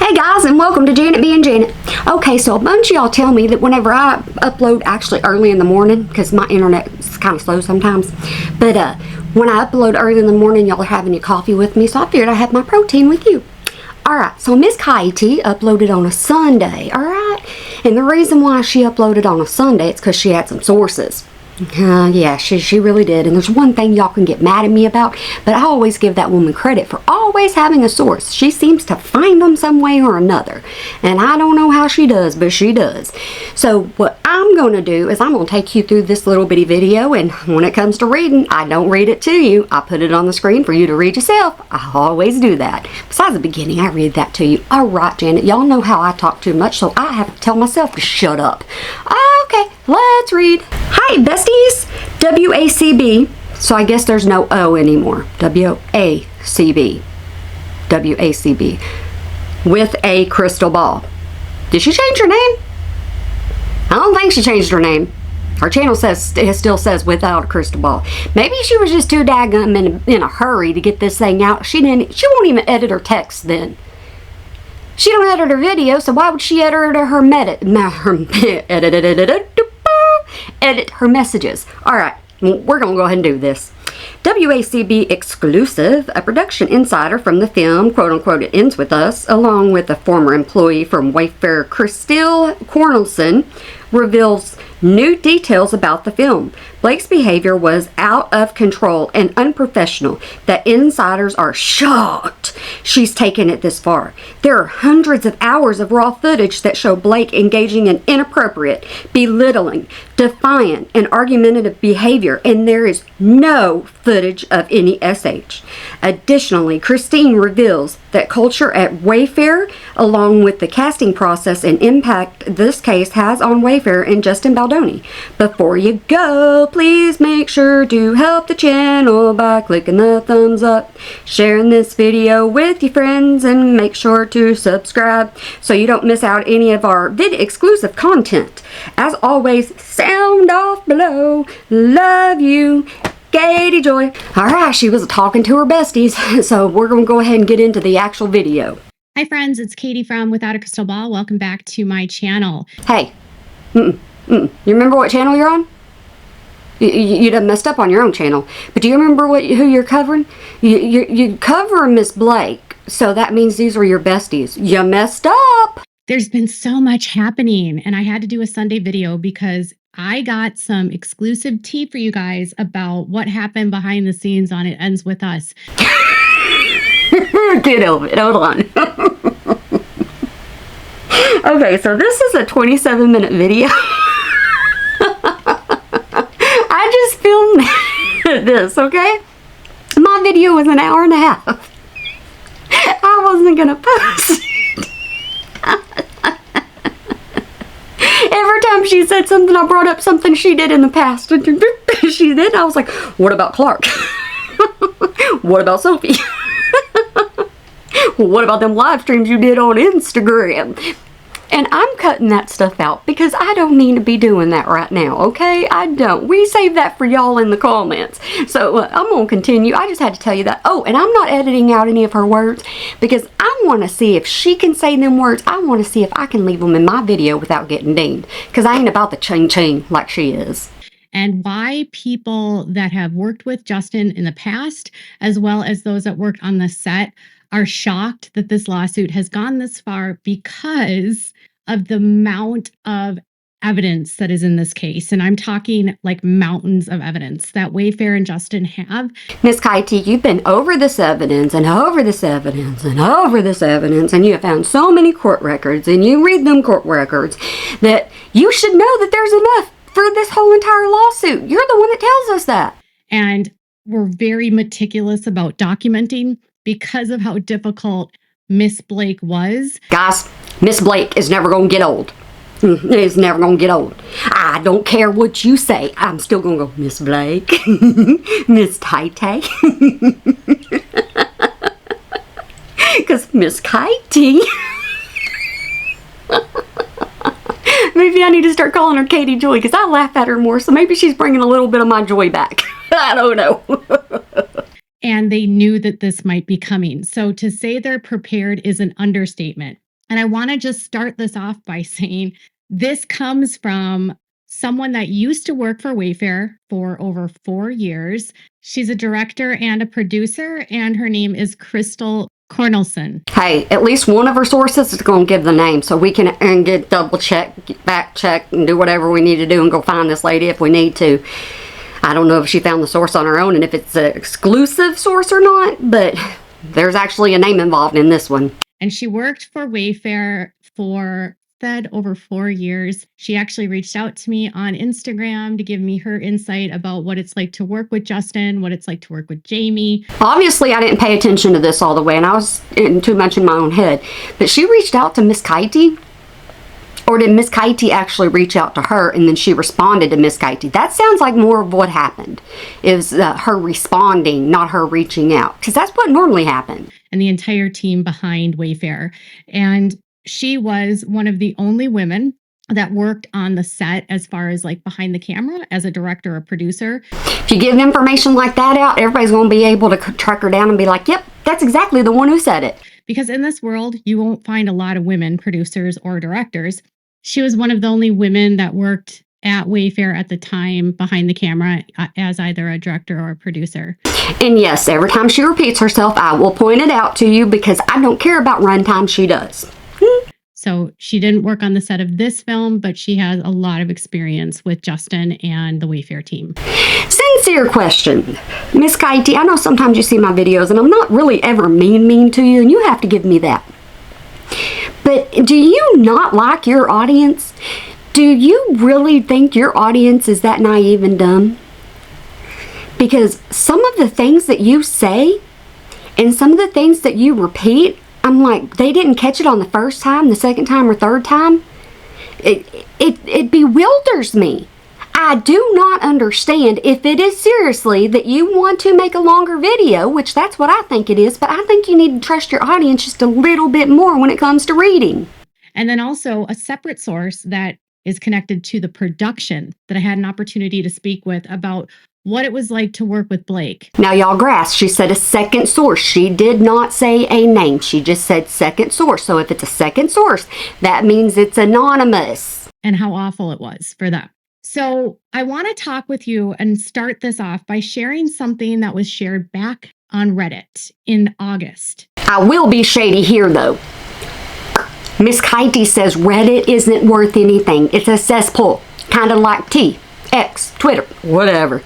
Hey guys, and welcome to Janet being Janet. Okay, so a bunch of y'all tell me that whenever I upload, actually early in the morning, because my internet is kind of slow sometimes, but when I upload early in the morning, y'all are having your coffee with me, so I figured I'd have my protein with you. Alright, so Miss Katie uploaded on a Sunday, alright? And the reason why she uploaded on a Sunday is because she had some sources. Yeah, she really did. And there's one thing y'all can get mad at me about, but I always give that woman credit for always having a source. She seems to find them some way or another. And I don't know how she does, but she does. So what I'm going to do is I'm going to take you through this little bitty video, and when it comes to reading, I don't read it to you. I put it on the screen for you to read yourself. I always do that. Besides the beginning, I read that to you. Alright, Janet, y'all know how I talk too much, so I have to tell myself to shut up. Okay, let's read. Hi, besties. WACB. So I guess there's no O anymore. WACB. WACB. With a crystal ball. Did she change her name? I don't think she changed her name. Her channel still says without a crystal ball. Maybe she was just too daggum in a hurry to get this thing out. She won't even edit her text then. She don't edit her video, so why would she edit her messages? Alright, we're going to go ahead and do this. WACB exclusive, a production insider from the film, quote unquote, It Ends With Us, along with a former employee from Wayfair, Christelle Cornelson, reveals new details about the film. Blake's behavior was out of control and unprofessional. The insiders are shocked she's taken it this far. There are hundreds of hours of raw footage that show Blake engaging in inappropriate, belittling, defiant, and argumentative behavior, and there is no footage of any SH. Additionally, Christine reveals that culture at Wayfair, along with the casting process and impact this case has on Wayfair and Justin Baldoni. Before you go, please make sure to help the channel by clicking the thumbs up, sharing this video with your friends, and make sure to subscribe so you don't miss out any of our exclusive content. As always, sound off below. Love you, Katie Joy. Alright, she was talking to her besties, so we're going to go ahead and get into the actual video. Hi friends, it's Katie from Without a Crystal Ball. Welcome back to my channel. Hey, you remember what channel you're on? You done messed up on your own channel. But do you remember who you're covering? You cover Miss Blake, so that means these are your besties. You messed up. There's been so much happening, and I had to do a Sunday video because I got some exclusive tea for you guys about what happened behind the scenes on It Ends With Us. Get over it. Hold on. Okay, so this is a 27-minute video. I just filmed this, okay? My video was an hour and a half. I wasn't gonna post it. Every time she said something, I brought up something she did in the past. She did. I was like, what about Clark? What about Sophie? What about them live streams you did on Instagram? And I'm cutting that stuff out because I don't need to be doing that right now, okay? I don't. We save that for y'all in the comments. So I'm going to continue. I just had to tell you that. Oh, and I'm not editing out any of her words because I want to see if she can say them words. I want to see if I can leave them in my video without getting dinged, because I ain't about the ching-ching like she is. And why people that have worked with Justin in the past, as well as those that worked on the set, are shocked that this lawsuit has gone this far because of the amount of evidence that is in this case. And I'm talking like mountains of evidence that Wayfair and Justin have. Miss Katie, you've been over this evidence and over this evidence and over this evidence, and you have found so many court records, and you read them court records, that you should know that there's enough for this whole entire lawsuit. You're the one that tells us that. And we're very meticulous about documenting because of how difficult Miss Blake was. Guys, Miss Blake is never going to get old. It's never going to get old. I don't care what you say. I'm still going to go, Miss Blake, Miss Tay. Because Miss Katie. Maybe I need to start calling her Katie Joy because I laugh at her more. So maybe she's bringing a little bit of my joy back. I don't know. And they knew that this might be coming. So to say they're prepared is an understatement. And I want to just start this off by saying this comes from someone that used to work for Wayfair for over 4 years. She's a director and a producer, and her name is Crystal Cornelson. Hey, at least one of her sources is going to give the name so we can get double check, back check, and do whatever we need to do and go find this lady if we need to. I don't know if she found the source on her own and if it's an exclusive source or not, but there's actually a name involved in this one. And she worked for Wayfair for over 4 years. She actually reached out to me on Instagram to give me her insight about what it's like to work with Justin, what it's like to work with Jamie. Obviously, I didn't pay attention to this all the way, and I was too much in my own head. But she reached out to Miss Katie, or did Miss Katie actually reach out to her, and then she responded to Miss Katie? That sounds like more of what happened. It was her responding, not her reaching out, because that's what normally happened. And the entire team behind Wayfair. And she was one of the only women that worked on the set as far as like behind the camera as a director or producer. If you give information like that out, everybody's going to be able to track her down and be like, yep, that's exactly the one who said it. Because in this world, you won't find a lot of women producers or directors. She was one of the only women that worked at Wayfair at the time behind the camera as either a director or a producer. And yes, every time she repeats herself, I will point it out to you because I don't care about runtime, she does. So she didn't work on the set of this film, but she has a lot of experience with Justin and the Wayfair team. Sincere question. Miss Katie, I know sometimes you see my videos and I'm not really ever mean to you, and you have to give me that. But do you not like your audience? Do you really think your audience is that naive and dumb? Because some of the things that you say and some of the things that you repeat, I'm like, they didn't catch it on the first time, the second time, or third time. It bewilders me. I do not understand if it is seriously that you want to make a longer video, which that's what I think it is, but I think you need to trust your audience just a little bit more when it comes to reading. And then also a separate source that is connected to the production that I had an opportunity to speak with about what it was like to work with Blake. Now, y'all grasp, she said a second source. She did not say a name. She just said second source. So if it's a second source, that means it's anonymous. And how awful it was for them. So I want to talk with you and start this off by sharing something that was shared back on Reddit in August. I will be shady here, though. Miss Katie says Reddit isn't worth anything. It's a cesspool, kind of like X, Twitter, whatever.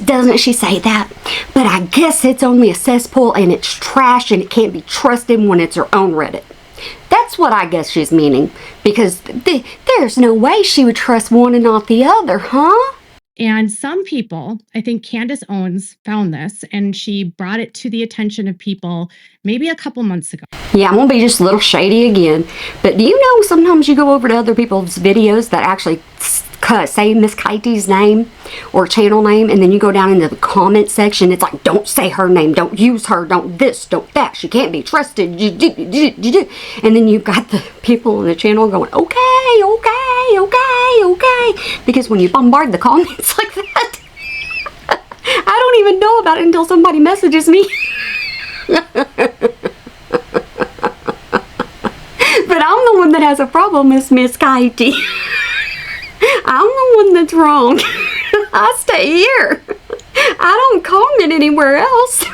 Doesn't she say that? But I guess it's only a cesspool and it's trash and it can't be trusted when it's her own Reddit. That's what I guess she's meaning, because there's no way she would trust one and not the other, huh? And some people, I think Candace Owens found this and she brought it to the attention of people maybe a couple months ago. Yeah, I'm going to be just a little shady again. But do you know sometimes you go over to other people's videos that actually say Miss Katie's name or channel name, and then you go down into the comment section, it's like, don't say her name, don't use her, don't this, don't that, she can't be trusted, and then you've got the people on the channel going, okay, because when you bombard the comments like that, I don't even know about it until somebody messages me. But I'm the one that has a problem with Miss Katie. I'm the one that's wrong. I stay here. I don't comment anywhere else.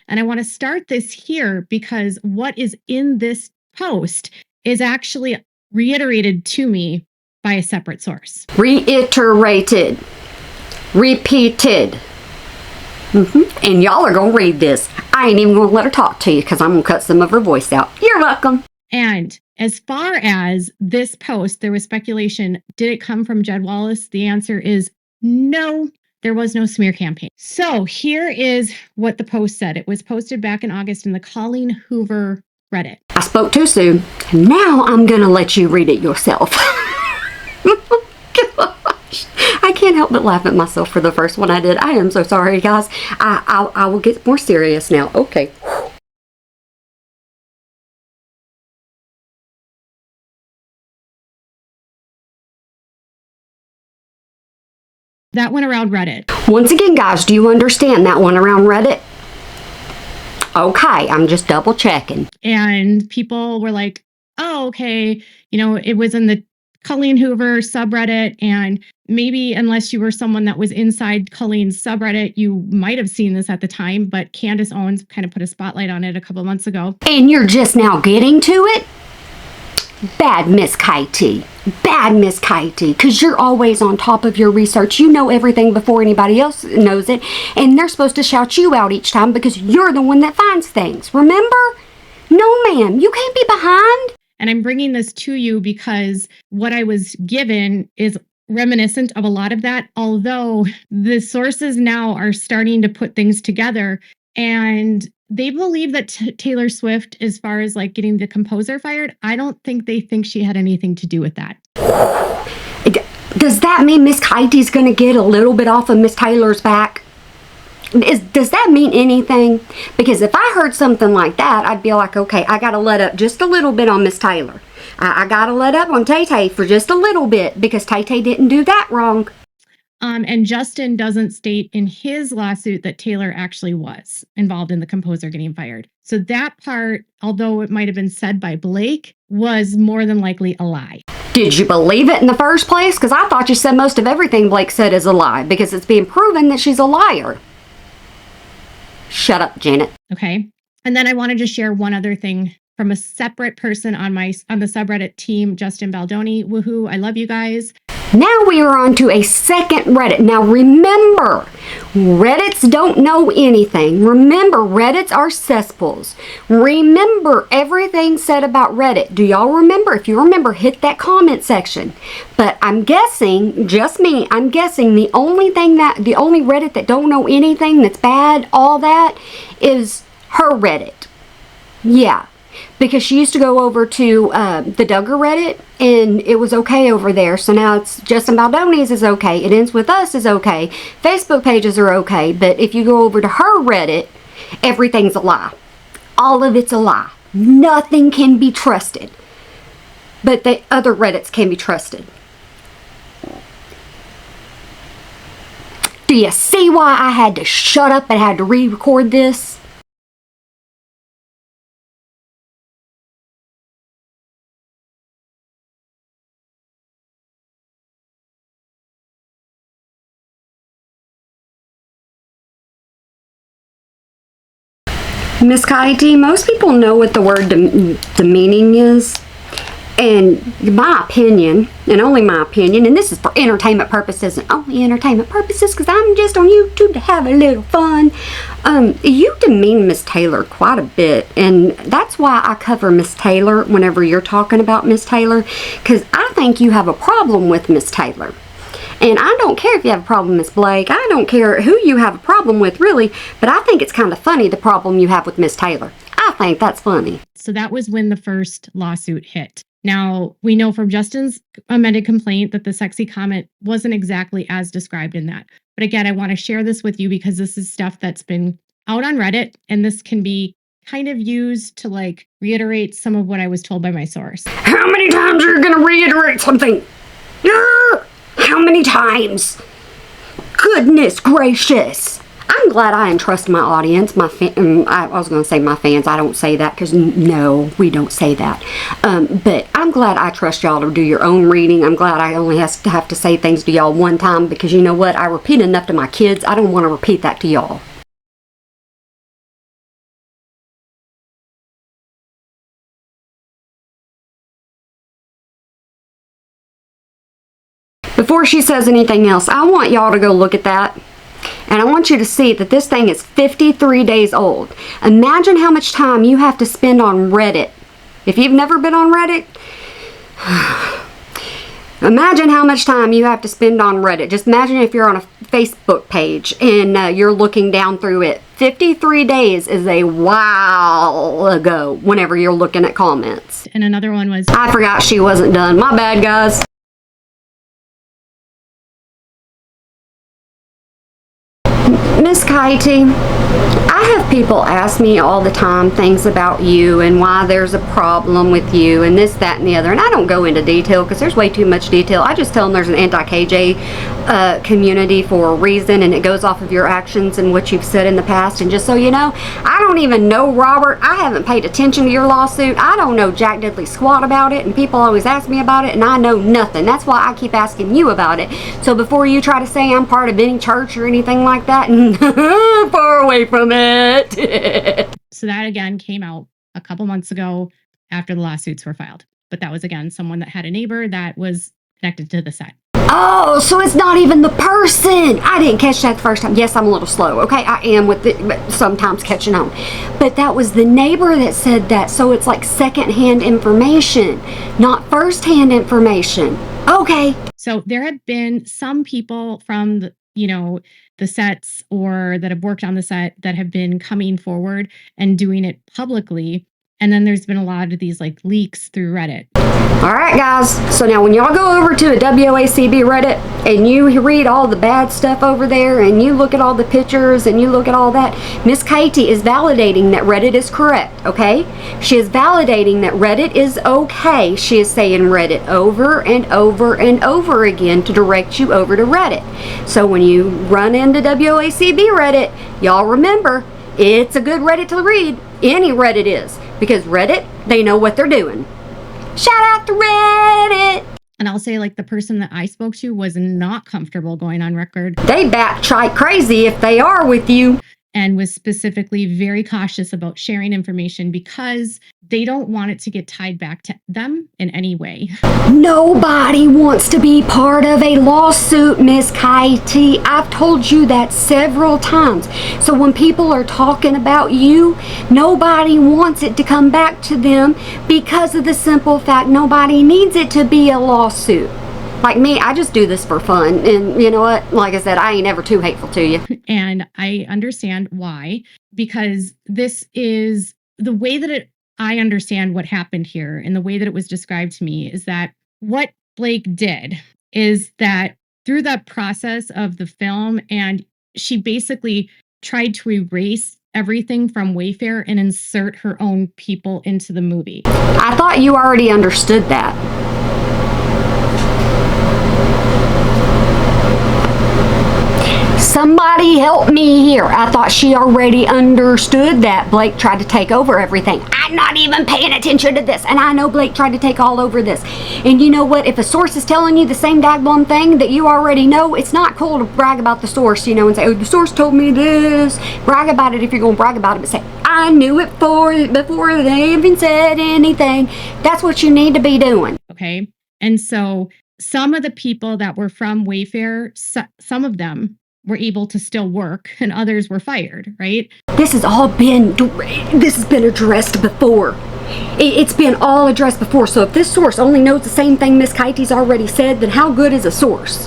And I want to start this here because what is in this post is actually reiterated to me by a separate source. Reiterated. Repeated. And y'all are going to read this. I ain't even going to let her talk to you because I'm going to cut some of her voice out. You're welcome. And as far as this post, there was speculation. Did it come from Jed Wallace? The answer is no. There was no smear campaign. So here is what the post said. It was posted back in August in the Colleen Hoover Reddit. I spoke too soon. Now I'm going to let you read it yourself. Gosh. I can't help but laugh at myself for the first one I did. I am so sorry, guys. I will get more serious now. Okay. That went around Reddit. Once again, guys, do you understand that one around Reddit? Okay, I'm just double checking. And people were like, oh, okay, it was in the Colleen Hoover subreddit. And maybe unless you were someone that was inside Colleen's subreddit, you might have seen this at the time. But Candace Owens kind of put a spotlight on it a couple months ago. And you're just now getting to it? Bad Miss Katie. Bad Miss Katie. Because you're always on top of your research. You know everything before anybody else knows it. And they're supposed to shout you out each time because you're the one that finds things. Remember? No, ma'am. You can't be behind. And I'm bringing this to you because what I was given is reminiscent of a lot of that, although the sources now are starting to put things together. And they believe that Taylor Swift, as far as like getting the composer fired, I don't think they think she had anything to do with that. Does that mean Miss Katie's going to get a little bit off of Miss Taylor's back? Does that mean anything? Because if I heard something like that, I'd be like, okay, I got to let up just a little bit on Miss Taylor. I got to let up on Tay-Tay for just a little bit because Tay-Tay didn't do that wrong. And Justin doesn't state in his lawsuit that Taylor actually was involved in the composer getting fired. So that part, although it might have been said by Blake, was more than likely a lie. Did you believe it in the first place? Because I thought you said most of everything Blake said is a lie because it's being proven that she's a liar. Shut up, Janet. Okay. And then I wanted to share one other thing from a separate person on the subreddit team, Justin Baldoni. Woohoo, I love you guys. Now we are on to a second Reddit. Now remember, Reddits don't know anything. Remember, Reddits are cesspools. Remember everything said about Reddit. Do y'all remember? If you remember, hit that comment section. But I'm guessing, just me, I'm guessing the only Reddit that don't know anything that's bad, all that, is her Reddit. Yeah. Because she used to go over to the Duggar Reddit, and it was okay over there. So now it's Justin Baldoni's is okay. It Ends With Us is okay. Facebook pages are okay. But if you go over to her Reddit, everything's a lie. All of it's a lie. Nothing can be trusted. But the other Reddits can be trusted. Do you see why I had to shut up and had to re-record this? Miss Katie, most people know what the word demeaning is. And my opinion, and only my opinion, and this is for entertainment purposes and only entertainment purposes because I'm just on YouTube to have a little fun. You demean Miss Taylor quite a bit, and that's why I cover Miss Taylor whenever you're talking about Miss Taylor, because I think you have a problem with Miss Taylor. And I don't care if you have a problem with Miss Blake. I don't care who you have a problem with, really. But I think it's kind of funny, the problem you have with Miss Taylor. I think that's funny. So that was when the first lawsuit hit. Now, we know from Justin's amended complaint that the sexy comment wasn't exactly as described in that. But again, I want to share this with you because this is stuff that's been out on Reddit. And this can be kind of used to like reiterate some of what I was told by my source. How many times are you going to reiterate something? How many times? Goodness gracious. I'm glad I entrust my audience, I was going to say my fans. I don't say that because no, we don't say that. But I'm glad I trust y'all to do your own reading. I'm glad I only have to say things to y'all one time because you know what? I repeat enough to my kids. I don't want to repeat that to y'all. Before she says anything else, I want y'all to go look at that. And I want you to see that this thing is 53 days old. Imagine how much time you have to spend on Reddit. If you've never been on Reddit, imagine how much time you have to spend on Reddit. Just imagine if you're on a Facebook page and you're looking down through it. 53 days is a while ago whenever you're looking at comments. And another one was, I forgot she wasn't done. My bad, guys. Miss Katie, I have people ask me all the time things about you and why there's a problem with you and this, that, and the other. And I don't go into detail because there's way too much detail. I just tell them there's an anti-KJ community for a reason, and it goes off of your actions and what you've said in the past. And just so you know, I don't don't even know Robert. I haven't paid attention to your lawsuit. I don't know jack diddly squat about it, and people always ask me about it, and I know nothing. That's why I keep asking you about it. So before you try to say I'm part of any church or anything like that, far away from it. So that again came out a couple months ago after the lawsuits were filed. But that was again someone that had a neighbor that was connected to the set. Oh, so it's not even the person. I didn't catch that the first time. Yes, I'm a little slow. Okay, I am with it, but sometimes catching on. But that was the neighbor that said that. So it's like secondhand information, not firsthand information. Okay. So there have been some people from the, the sets or that have worked on the set that have been coming forward and doing it publicly. And then there's been a lot of these like leaks through Reddit. All right, guys. So now when y'all go over to a WACB Reddit and you read all the bad stuff over there and you look at all the pictures and you look at all that, Miss Katie is validating that Reddit is correct, okay? She is validating that Reddit is okay. She is saying Reddit over and over and over again to direct you over to Reddit. So when you run into WACB Reddit, y'all remember, it's a good Reddit to read. Any Reddit is. Because Reddit, they know what they're doing. Shout out to Reddit! And I'll say, like, the person that I spoke to was not comfortable going on record. They batshit crazy if they are with you. And was specifically very cautious about sharing information because they don't want it to get tied back to them in any way. Nobody wants to be part of a lawsuit, Miss Katie. I've told you that several times. So when people are talking about you, nobody wants it to come back to them because of the simple fact nobody needs it to be a lawsuit. Like me, I just do this for fun. And you know what? Like I said, I ain't ever too hateful to you. And I understand why, because this is the way that I understand what happened here and the way that it was described to me is that what Blake did is that through that process of the film, and she basically tried to erase everything from Wayfair and insert her own people into the movie. I thought you already understood that. Somebody help me here. I thought she already understood that Blake tried to take over everything. I'm not even paying attention to this. And I know Blake tried to take all over this. And you know what? If a source is telling you the same daggone thing that you already know, it's not cool to brag about the source, and say, oh, the source told me this. Brag about it if you're going to brag about it, but say, I knew it before they even said anything. That's what you need to be doing. Okay. And so some of the people that were from Wayfair, some of them were able to still work and others were fired, right? This has been addressed before. It's been all addressed before. So if this source only knows the same thing Miss Katie's already said, then how good is a source?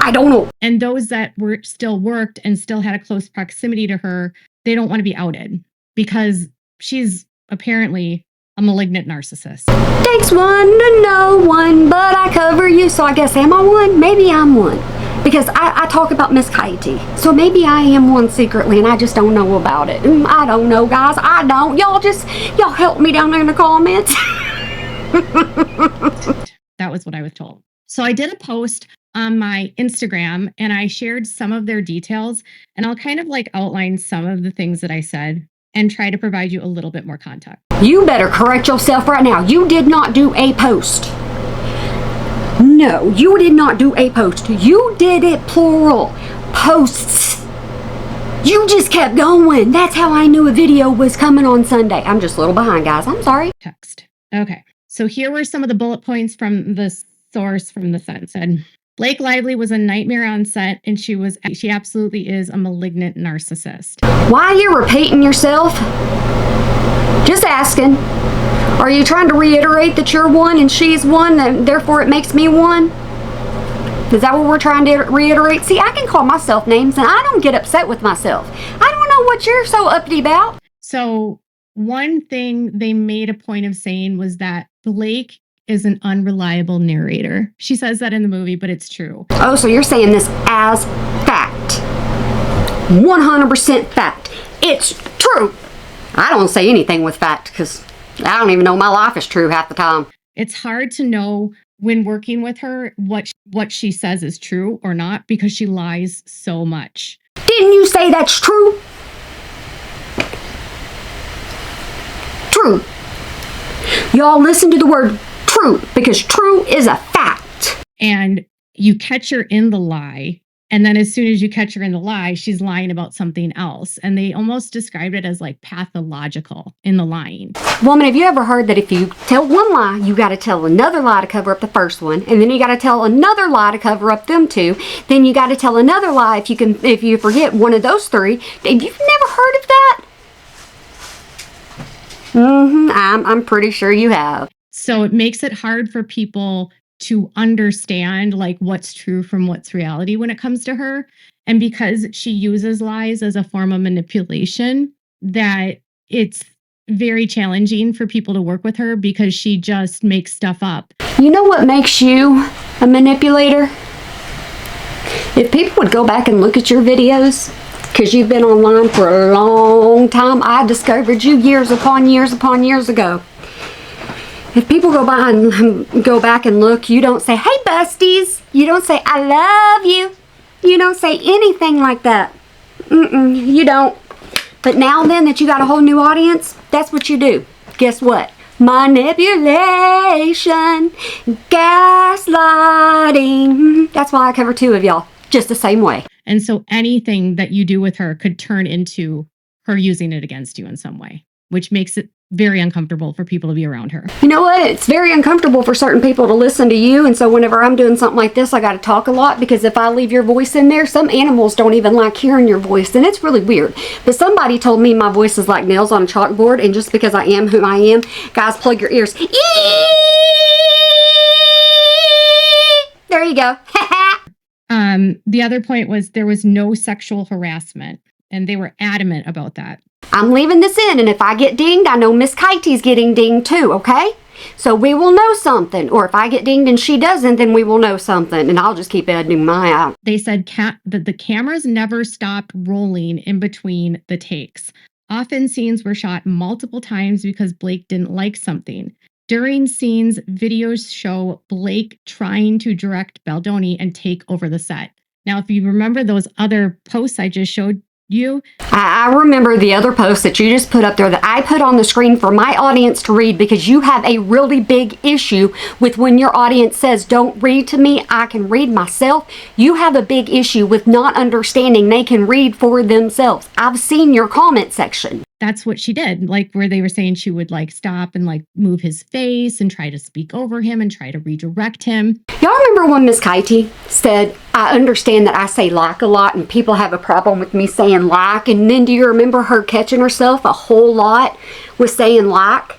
I don't know. And those that were still worked and still had a close proximity to her, they don't want to be outed because she's apparently a malignant narcissist. Takes one to know one, but I cover you, so I guess am I one? Maybe I'm one. Because I talk about Miss Katie. So maybe I am one secretly and I just don't know about it. I don't know, guys. I don't. Y'all help me down there in the comments. That was what I was told. So I did a post on my Instagram and I shared some of their details, and I'll kind of like outline some of the things that I said and try to provide you a little bit more context. You better correct yourself right now. You did not do a post. No, you did not do a post. You did it plural. Posts. You just kept going. That's how I knew a video was coming on Sunday. I'm just a little behind, guys. I'm sorry. Text. Okay. So here were some of the bullet points from the source from the set. Said, Blake Lively was a nightmare on set, and she absolutely is a malignant narcissist. Why are you repeating yourself? Just asking. Are you trying to reiterate that you're one and she's one, and therefore it makes me one? Is that what we're trying to reiterate? See, I can call myself names and I don't get upset with myself. I don't know what you're so uppity about. So one thing they made a point of saying was that Blake is an unreliable narrator. She says that in the movie, but it's true. Oh, so you're saying this as fact. 100% fact. It's true. I don't say anything with fact because I don't even know my life is true half the time. It's hard to know when working with her what she says is true or not because she lies so much. Didn't you say that's true? true. Y'all listen to the word true, because true is a fact. And you catch her in the lie. And then as soon as you catch her in the lie, she's lying about something else. And they almost described it as like pathological in the lying. Woman, have you ever heard that if you tell one lie, you got to tell another lie to cover up the first one, and then you got to tell another lie to cover up them two, then you got to tell another lie if you forget one of those three? You've never heard of that? I'm pretty sure you have. So it makes it hard for people to understand like what's true from what's reality when it comes to her. And because she uses lies as a form of manipulation, that it's very challenging for people to work with her because she just makes stuff up. You know what makes you a manipulator? If people would go back and look at your videos, because you've been online for a long time, I discovered you years upon years ago. If people go back and look, you don't say, "Hey, busties." You don't say, "I love you." You don't say anything like that. You don't. But now then that you got a whole new audience, that's what you do. Guess what? Manipulation, gaslighting. That's why I cover two of y'all, just the same way. And so anything that you do with her could turn into her using it against you in some way, which makes it very uncomfortable for people to be around her. You know what? It's very uncomfortable for certain people to listen to you. And so whenever I'm doing something like this, I got to talk a lot, because if I leave your voice in there, some animals don't even like hearing your voice. And it's really weird. But somebody told me my voice is like nails on a chalkboard. And just because I am who I am, guys, plug your ears. There you go. The other point was there was no sexual harassment, and they were adamant about that. I'm leaving this in, and if I get dinged, I know Miss Kitey's getting dinged too, okay? So we will know something. Or if I get dinged and she doesn't, then we will know something, and I'll just keep editing my out. They said that the cameras never stopped rolling in between the takes. Often scenes were shot multiple times because Blake didn't like something. During scenes, videos show Blake trying to direct Baldoni and take over the set. Now, if you remember those other posts I just showed you, I remember the other post that you just put up there that I put on the screen for my audience to read, because you have a really big issue with when your audience says, "Don't read to me, I can read myself." You have a big issue with not understanding they can read for themselves. I've seen your comment section. That's what she did, like where they were saying she would like stop and like move his face and try to speak over him and try to redirect him. Y'all remember when Miss Kitey said, "I understand that I say like a lot and people have a problem with me saying like," and then do you remember her catching herself a whole lot with saying like?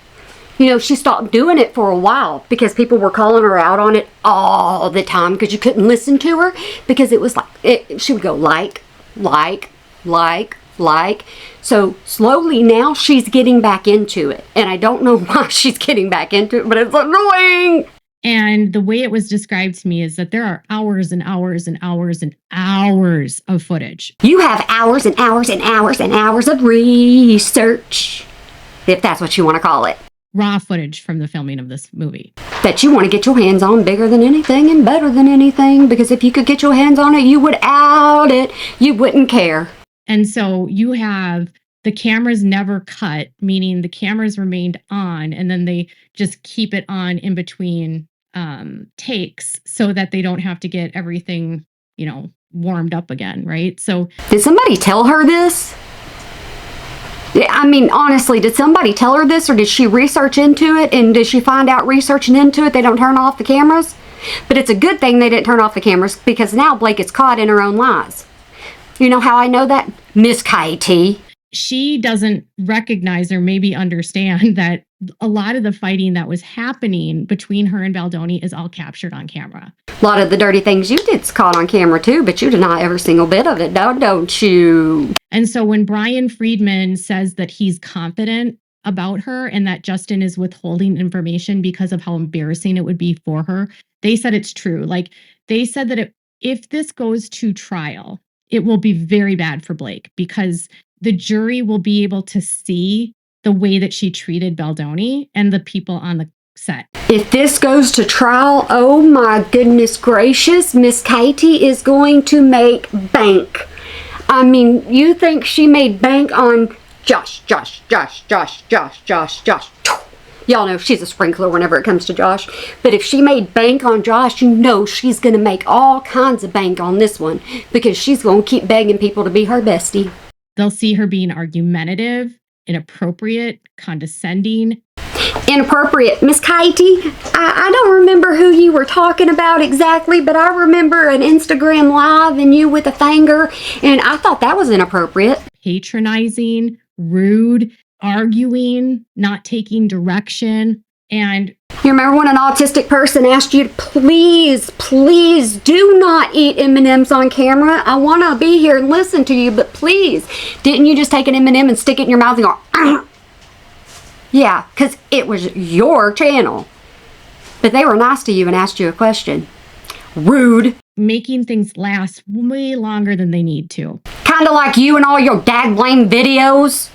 You know, she stopped doing it for a while because people were calling her out on it all the time because you couldn't listen to her, because it was like, she would go like. So slowly now she's getting back into it. And I don't know why she's getting back into it, but it's annoying. And the way it was described to me is that there are hours and hours and hours and hours of footage. You have hours and hours and hours and hours of research, if that's what you want to call it. Raw footage from the filming of this movie. That you want to get your hands on, bigger than anything and better than anything, because if you could get your hands on it, you would out it. You wouldn't care. And so you have the cameras never cut, meaning the cameras remained on, and then they just keep it on in between takes so that they don't have to get everything, warmed up again, right? So did somebody tell her this? I mean, honestly, did somebody tell her this, or did she research into it, and did she find out researching into it they don't turn off the cameras? But it's a good thing they didn't turn off the cameras, because now Blake is caught in her own lies. You know how I know that? Miss Kitey. She doesn't recognize or maybe understand that a lot of the fighting that was happening between her and Baldoni is all captured on camera. A lot of the dirty things you did's caught on camera too, but you deny every single bit of it, don't you? And so when Brian Friedman says that he's confident about her and that Justin is withholding information because of how embarrassing it would be for her, they said it's true. Like, they said that if this goes to trial, it will be very bad for Blake, because the jury will be able to see the way that she treated Baldoni and the people on the set. If this goes to trial, oh my goodness gracious, Miss Kitey is going to make bank. I mean, you think she made bank on Josh, Josh, Josh, Josh, Josh, Josh, Josh. Y'all know she's a sprinkler whenever it comes to Josh. But if she made bank on Josh, you know she's going to make all kinds of bank on this one because she's going to keep begging people to be her bestie. They'll see her being argumentative, inappropriate, condescending. Inappropriate. Miss Katie, I don't remember who you were talking about exactly, but I remember an Instagram live and you with a finger, and I thought that was inappropriate. Patronizing, rude, arguing, not taking direction, and you remember when an autistic person asked you to please do not eat M&Ms on camera? I want to be here and listen to you, but please. Didn't you just take an M&M and stick it in your mouth and go, "Argh"? Yeah, because it was your channel. But they were nice to you and asked you a question. Rude. Making things last way longer than they need to. Kind of like you and all your dag-blame videos.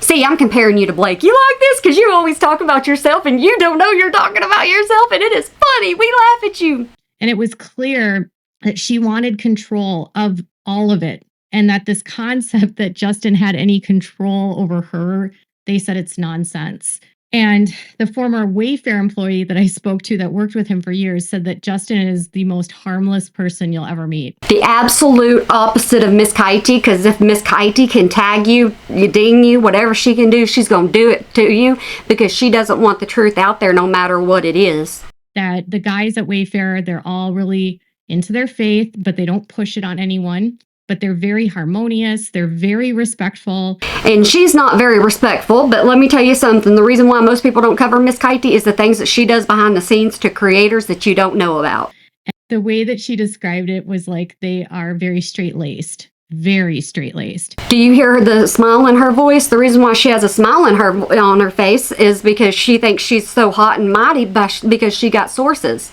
See, I'm comparing you to Blake. You like this because you always talk about yourself and you don't know you're talking about yourself, and it is funny. We laugh at you. And it was clear that she wanted control of all of it, and that this concept that Justin had any control over her, they said it's nonsense. And the former Wayfair employee that I spoke to that worked with him for years said that Justin is the most harmless person you'll ever meet. The absolute opposite of Miss Katie, because if Miss Katie can tag you, ding you, whatever she can do, she's going to do it to you because she doesn't want the truth out there no matter what it is. That the guys at Wayfair, they're all really into their faith, but they don't push it on anyone. But they're very harmonious. They're very respectful. And she's not very respectful, but let me tell you something. The reason why most people don't cover Miss Katie is the things that she does behind the scenes to creators that you don't know about. And the way that she described it was like they are very straight-laced. Very straight-laced. Do you hear the smile in her voice? The reason why she has a smile on her face is because she thinks she's so hot and mighty because she got sources.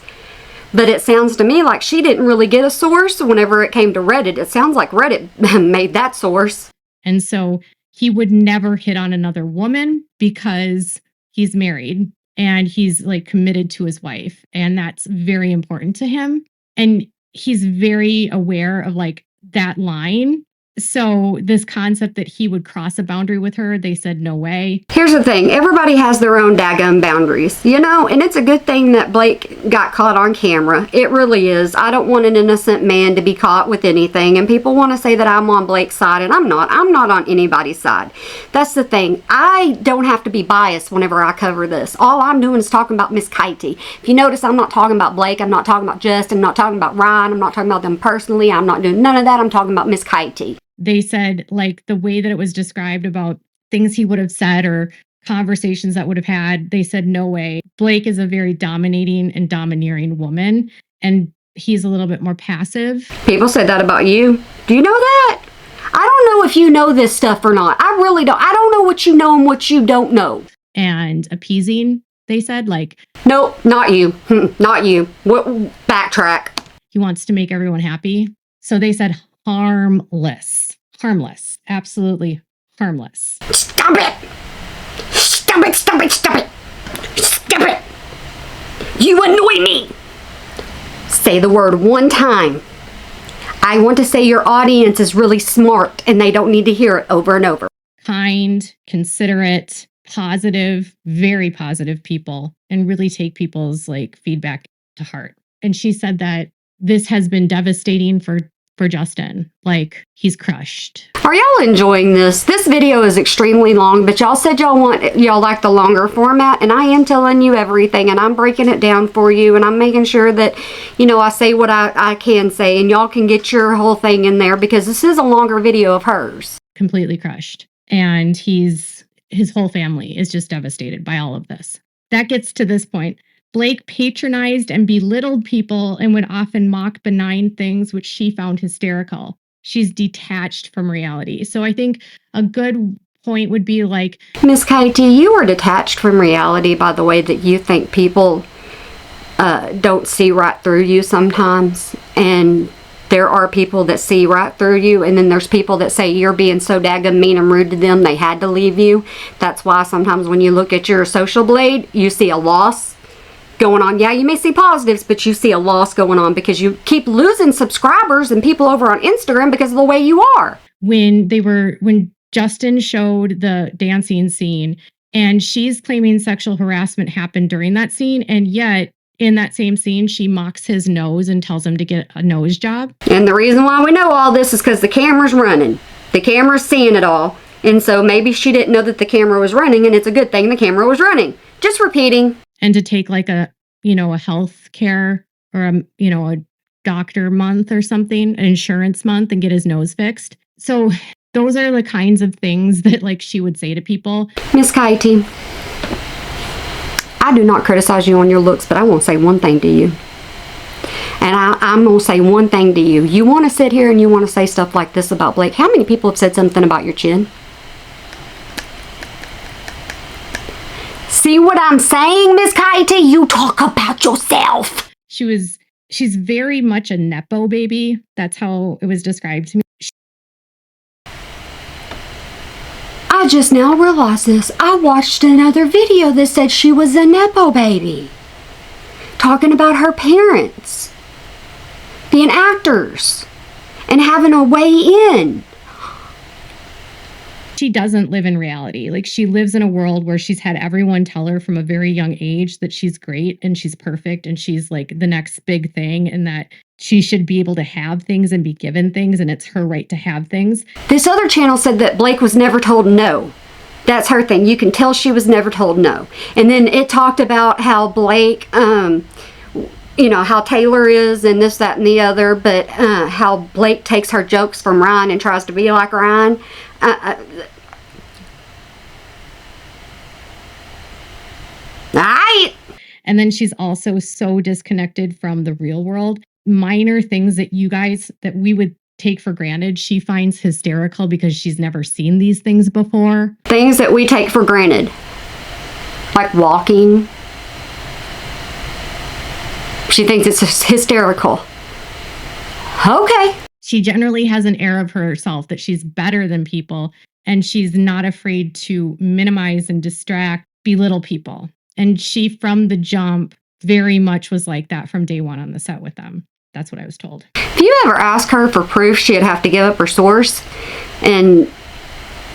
But it sounds to me like she didn't really get a source whenever it came to Reddit. It sounds like Reddit made that source. And so he would never hit on another woman because he's married and he's like committed to his wife. And that's very important to him. And he's very aware of like that line. So this concept that he would cross a boundary with her, they said no way. Here's the thing. Everybody has their own daggum boundaries, you know, and it's a good thing that Blake got caught on camera. It really is. I don't want an innocent man to be caught with anything, and people want to say that I'm on Blake's side, and I'm not. I'm not on anybody's side. That's the thing. I don't have to be biased whenever I cover this. All I'm doing is talking about Miss Katie. If you notice, I'm not talking about Blake. I'm not talking about Justin. I'm not talking about Ryan. I'm not talking about them personally. I'm not doing none of that. I'm talking about Miss Katie. They said like the way that it was described about things he would have said or conversations that would have had, they said no way. Blake is a very dominating and domineering woman, and he's a little bit more passive. People said that about you. Do you know that? I don't know if you know this stuff or not. I really don't. I don't know what you know and what you don't know. And appeasing, they said, like... Nope, not you. Not you. Backtrack. He wants to make everyone happy. So they said harmless. Harmless. Absolutely harmless. Stop it! Stop it, stop it, stop it! Stop it! You annoy me! Say the word one time. I want to say your audience is really smart and they don't need to hear it over and over. Kind, considerate, positive, very positive people, and really take people's like feedback to heart. And she said that this has been devastating for Justin. Like, he's crushed. Are y'all enjoying this? This video is extremely long, but y'all said y'all like the longer format, and I am telling you everything, and I'm breaking it down for you, and I'm making sure that, you know, I say what I can say, and y'all can get your whole thing in there, because this is a longer video of hers. Completely crushed. And his whole family is just devastated by all of this. That gets to this point. Blake patronized and belittled people and would often mock benign things, which she found hysterical. She's detached from reality. So I think a good point would be like... Miss Katie, you are detached from reality by the way that you think people don't see right through you sometimes. And there are people that see right through you, and then there's people that say you're being so daggum mean and rude to them, they had to leave you. That's why sometimes when you look at your social blade, you see a loss going on. Yeah, you may see positives, but you see a loss going on because you keep losing subscribers and people over on Instagram because of the way you are. When Justin showed the dancing scene, and she's claiming sexual harassment happened during that scene. And yet, in that same scene, she mocks his nose and tells him to get a nose job. And the reason why we know all this is because the camera's running. The camera's seeing it all. And so maybe she didn't know that the camera was running, and it's a good thing the camera was running. Just repeating. And to take like a health care or a doctor month or something, an insurance month, and get his nose fixed. So those are the kinds of things that like she would say to people. Miss Katie, I do not criticize you on your looks, but I want to say one thing to you. And I'm going to say one thing to you. You want to sit here and you want to say stuff like this about Blake. How many people have said something about your chin? See what I'm saying, Miss Katie? You talk about yourself. She's very much a Nepo baby. That's how it was described to me. I just now realized this. I watched another video that said she was a Nepo baby. Talking about her parents being actors and having a way in. She doesn't live in reality. Like, she lives in a world where she's had everyone tell her from a very young age that she's great and she's perfect and she's like the next big thing, and that she should be able to have things and be given things, and it's her right to have things. This other channel said that Blake was never told no. That's her thing. You can tell she was never told no. And then it talked about how Blake, how Taylor is and this, that, and the other, but how Blake takes her jokes from Ryan and tries to be like Ryan. And then she's also so disconnected from the real world. Minor things that we would take for granted, she finds hysterical because she's never seen these things before. Things that we take for granted, like walking. She thinks it's hysterical. Okay. She generally has an air of herself that she's better than people, and she's not afraid to minimize and distract, belittle people. And she, from the jump, very much was like that from day one on the set with them. That's what I was told. If you ever ask her for proof, she'd have to give up her source. And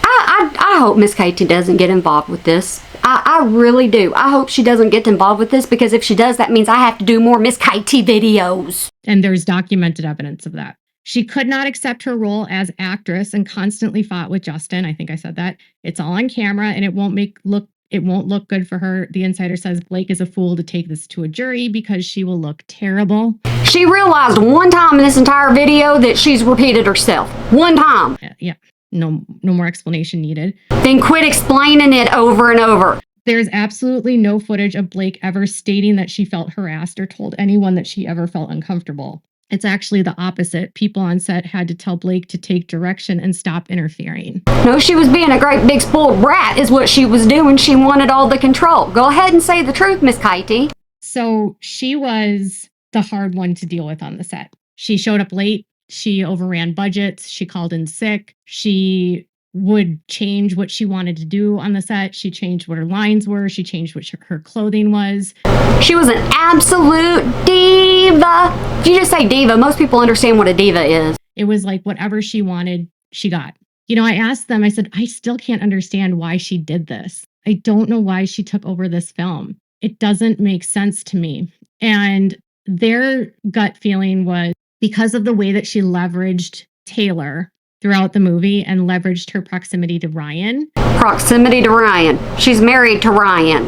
I hope Miss Katie doesn't get involved with this. I really do. I hope she doesn't get involved with this, because if she does, that means I have to do more Miss Katie videos. And there's documented evidence of that. She could not accept her role as actress and constantly fought with Justin. I think I said that. It's all on camera and it won't look good for her. The insider says Blake is a fool to take this to a jury because she will look terrible. She realized one time in this entire video that she's repeated herself. One time. Yeah. No more explanation needed. Then quit explaining it over and over. There's absolutely no footage of Blake ever stating that she felt harassed or told anyone that she ever felt uncomfortable. It's actually the opposite. People on set had to tell Blake to take direction and stop interfering. No, she was being a great big spoiled brat is what she was doing. She wanted all the control. Go ahead and say the truth, Miss Katie. So she was the hard one to deal with on the set. She showed up late. She overran budgets. She called in sick. She would change what she wanted to do on the set. She changed what her lines were. She changed what her clothing was. She was an absolute diva. If you just say diva, most people understand what a diva is. It was like whatever she wanted, she got. I asked them, I said, I still can't understand why she did this. I don't know why she took over this film. It doesn't make sense to me. And their gut feeling was because of the way that she leveraged Taylor throughout the movie and leveraged her proximity to Ryan. Proximity to Ryan. She's married to Ryan.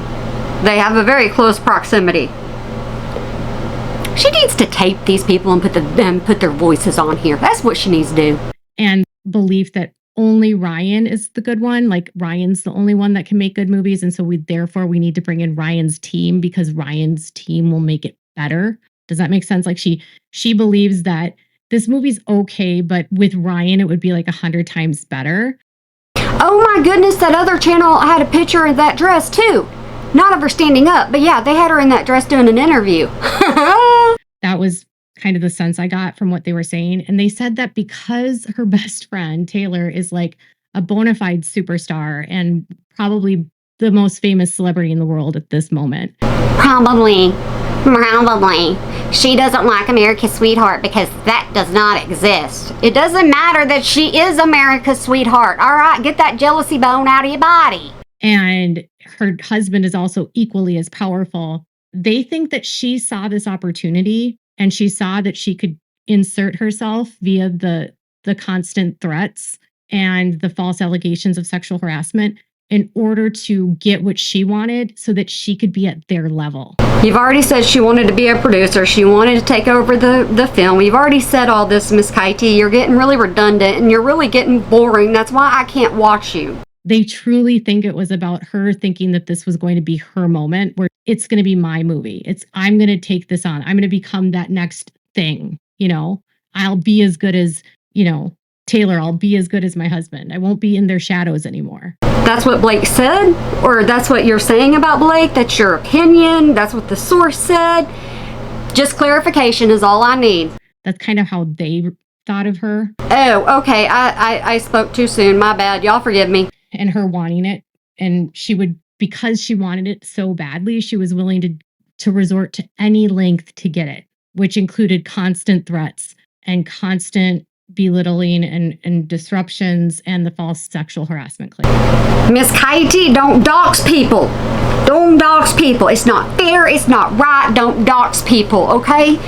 They have a very close proximity. She needs to tape these people and put their voices on here. That's what she needs to do. And belief that only Ryan is the good one. Like, Ryan's the only one that can make good movies. And so we need to bring in Ryan's team because Ryan's team will make it better. Does that make sense? Like, she believes that this movie's okay, but with Ryan, it would be like 100 times better. Oh my goodness, that other channel had a picture of that dress too. Not of her standing up, but yeah, they had her in that dress doing an interview. That was kind of the sense I got from what they were saying. And they said that because her best friend, Taylor, is like a bona fide superstar and probably the most famous celebrity in the world at this moment. Probably. Probably. She doesn't like America's Sweetheart because that does not exist. It doesn't matter that she is America's sweetheart. All right, get that jealousy bone out of your body. And her husband is also equally as powerful. They think that she saw this opportunity and she saw that she could insert herself via the constant threats and the false allegations of sexual harassment in order to get what she wanted so that she could be at their level. You've already said she wanted to be a producer. She wanted to take over the film. You've already said all this, Miss Katie. You're getting really redundant and you're really getting boring. That's why I can't watch you. They truly think it was about her thinking that this was going to be her moment where it's going to be my movie. I'm going to take this on. I'm going to become that next thing. I'll be as good as, Taylor. I'll be as good as my husband. I won't be in their shadows anymore. That's what Blake said? Or that's what you're saying about Blake? That's your opinion? That's what the source said? Just clarification is all I need. That's kind of how they thought of her. Oh, okay. I spoke too soon. My bad. Y'all forgive me. And her wanting it. And because she wanted it so badly, she was willing to resort to any length to get it, which included constant threats and constant belittling and disruptions and the false sexual harassment claim. Miss Katie, don't dox people. Don't dox people. It's not fair. It's not right. Don't dox people, okay?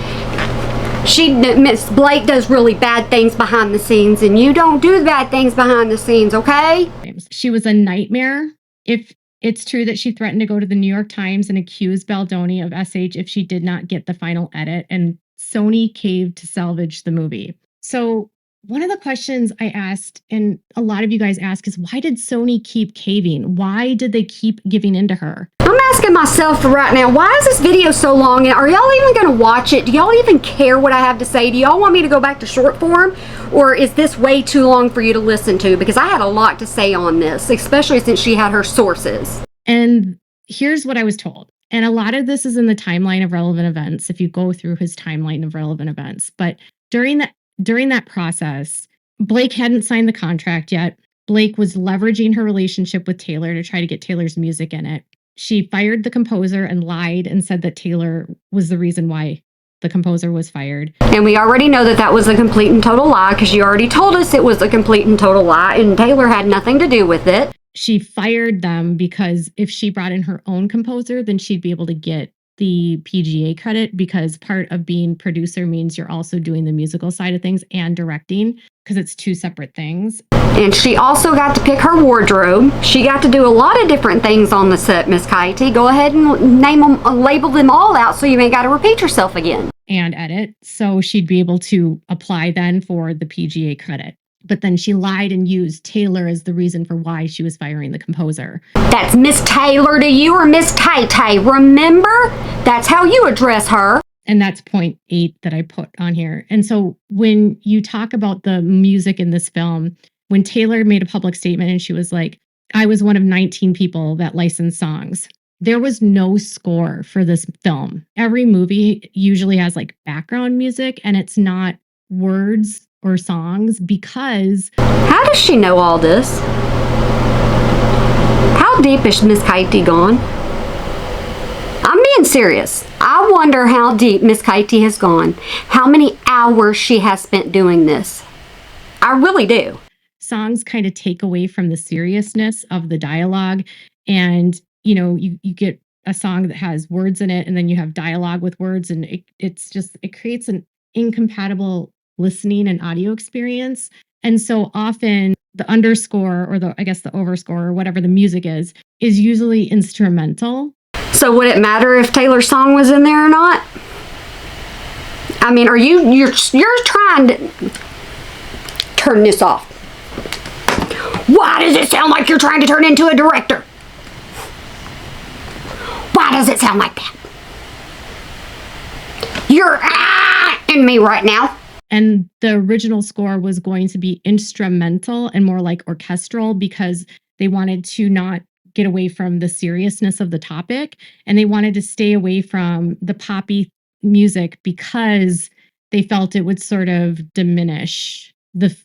Miss Blake does really bad things behind the scenes, and you don't do bad things behind the scenes, okay? She was a nightmare. If it's true that she threatened to go to the New York Times and accuse Baldoni of SH if she did not get the final edit, and Sony caved to salvage the movie. So one of the questions I asked, and a lot of you guys ask, is why did Sony keep caving? Why did they keep giving in to her? I'm asking myself right now, why is this video so long? Are y'all even going to watch it? Do y'all even care what I have to say? Do y'all want me to go back to short form? Or is this way too long for you to listen to? Because I had a lot to say on this, especially since she had her sources. And here's what I was told. And a lot of this is in the timeline of relevant events, if you go through his timeline of relevant events. But during that process, Blake hadn't signed the contract yet. Blake was leveraging her relationship with Taylor to try to get Taylor's music in it. She fired the composer and lied and said that Taylor was the reason why the composer was fired. And we already know that was a complete and total lie because you already told us it was a complete and total lie and Taylor had nothing to do with it. She fired them because if she brought in her own composer, then she'd be able to get the PGA credit, because part of being producer means you're also doing the musical side of things and directing, because it's two separate things. And she also got to pick her wardrobe. She got to do a lot of different things on the set, Miss Katie. Go ahead and label them all out so you ain't got to repeat yourself again. And edit. So she'd be able to apply then for the PGA credit. But then she lied and used Taylor as the reason for why she was firing the composer. That's Miss Taylor to you or Miss Tay-Tay, remember? That's how you address her. And that's point 8 that I put on here. And so when you talk about the music in this film, when Taylor made a public statement and she was like, I was one of 19 people that licensed songs. There was no score for this film. Every movie usually has like background music and it's not words or songs, because... How does she know all this? How deep is Miss Katie gone? I'm being serious. I wonder how deep Miss Katie has gone. How many hours she has spent doing this. I really do. Songs kind of take away from the seriousness of the dialogue. And, you get a song that has words in it and then you have dialogue with words, and it creates an incompatible listening and audio experience. And so often the underscore or the overscore or whatever the music is usually instrumental. So would it matter if Taylor's song was in there or not? I mean, you're trying to turn this off. Why does it sound like you're trying to turn into a director? Why does it sound like that? You're in me right now. And the original score was going to be instrumental and more like orchestral, because they wanted to not get away from the seriousness of the topic, and they wanted to stay away from the poppy music because they felt it would sort of diminish the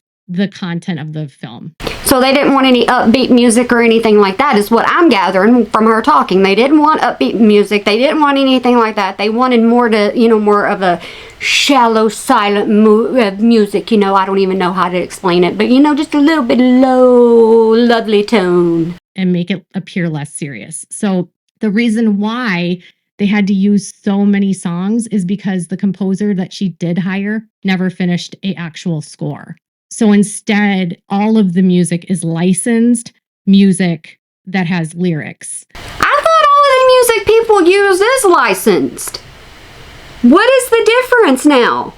content of the film. So they didn't want any upbeat music or anything like that, is what I'm gathering from her talking. They didn't want upbeat music. They didn't want anything like that. They wanted more more of a shallow, silent music. I don't even know how to explain it, but just a little bit low, lovely tone. And make it appear less serious. So the reason why they had to use so many songs is because the composer that she did hire never finished an actual score. So instead, all of the music is licensed music that has lyrics. I thought all of the music people use is licensed. What is the difference now?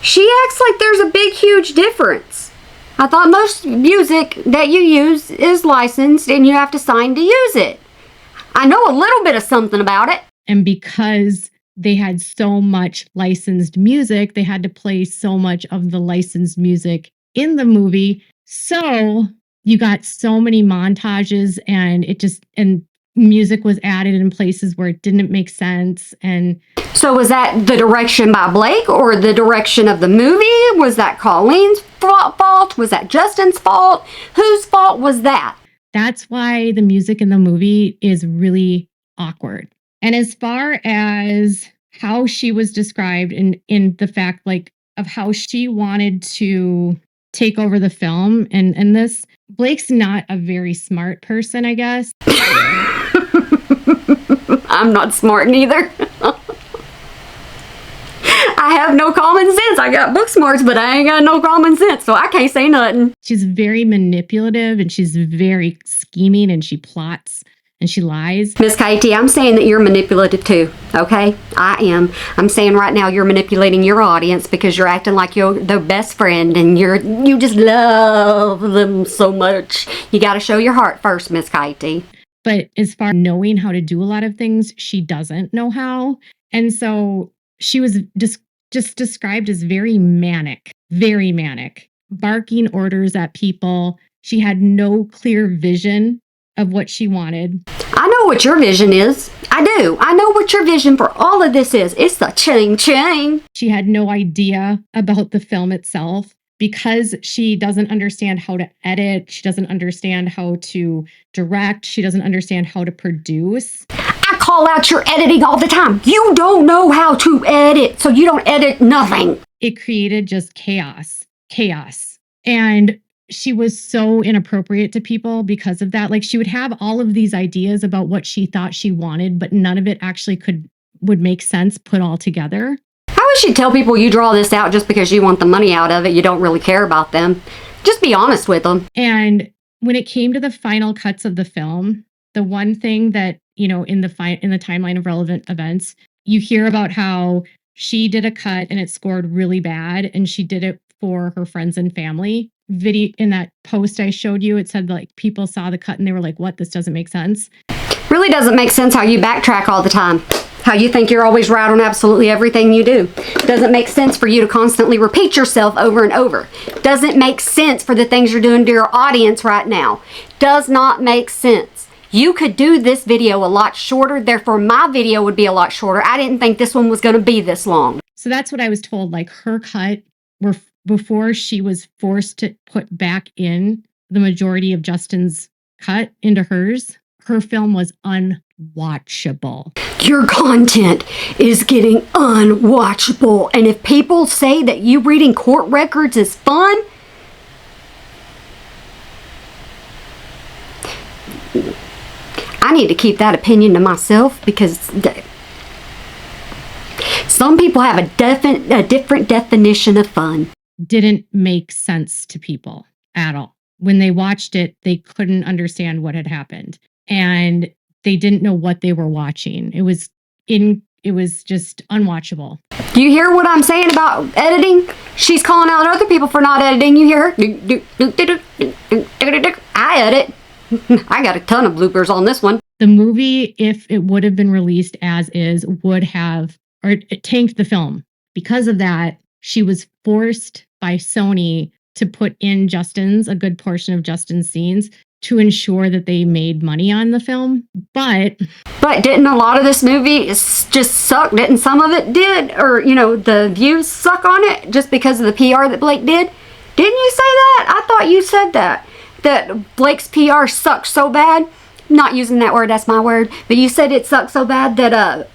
She acts like there's a big, huge difference. I thought most music that you use is licensed and you have to sign to use it. I know a little bit of something about it. And because they had so much licensed music, they had to play so much of the licensed music in the movie. So you got so many montages and music was added in places where it didn't make sense. And so was that the direction by Blake or the direction of the movie? Was that Colleen's fault? Was that Justin's fault? Whose fault was that? That's why the music in the movie is really awkward. And as far as how she was described in the fact of how she wanted to take over the film and this, Blake's not a very smart person, I guess. I'm not smart neither. I have no common sense. I got book smarts, but I ain't got no common sense, so I can't say nothing. She's very manipulative and she's very scheming and she plots and she lies. Miss Katie, I'm saying that you're manipulative too, okay? I am. I'm saying right now you're manipulating your audience because you're acting like you're their best friend and you just love them so much. You got to show your heart first, Miss Katie. But as far as knowing how to do a lot of things, she doesn't know how. And so she was just described as very manic, barking orders at people. She had no clear vision of what she wanted. I know what your vision is. I do. I know what your vision for all of this is. It's the ching. She had no idea about the film itself because she doesn't understand how to edit. She doesn't understand how to direct. She doesn't understand how to produce. I call out your editing all the time. You don't know how to edit, so you don't edit nothing. It created just chaos. And she was so inappropriate to people because of that. Like, she would have all of these ideas about what she thought she wanted, but none of it actually would make sense put all together. How would she tell people you draw this out just because you want the money out of it? You don't really care about them. Just be honest with them. And when it came to the final cuts of the film, the one thing that, in the timeline of relevant events, you hear about how she did a cut and it scored really bad, and she did it for her friends and family. Video in that post I showed you, it said people saw the cut and they were like, what? This doesn't make sense. Really doesn't make sense how you backtrack all the time. How you think you're always right on absolutely everything you do. Doesn't make sense for you to constantly repeat yourself over and over. Doesn't make sense for the things you're doing to your audience right now. Does not make sense. You could do this video a lot shorter, therefore my video would be a lot shorter. I didn't think this one was going to be this long. So that's what I was told. Her cut before she was forced to put back in the majority of Justin's cut into hers, her film was unwatchable. Your content is getting unwatchable. And if people say that you reading court records is fun, I need to keep that opinion to myself, because some people have a different definition of fun. Didn't make sense to people at all. When they watched it, they couldn't understand what had happened. And they didn't know what they were watching. It was just unwatchable. Do you hear what I'm saying about editing? She's calling out other people for not editing. You hear her? I edit. I got a ton of bloopers on this one. The movie, if it would have been released as is, it tanked the film. Because of that, she was forced by Sony to put in a good portion of Justin's scenes to ensure that they made money on the film. But didn't a lot of this movie just suck? Didn't some of it did? Or, the views suck on it just because of the PR that Blake did? Didn't you say that? I thought you said that. that Blake's PR sucks so bad? Not using that word, that's my word. But you said it sucked so bad that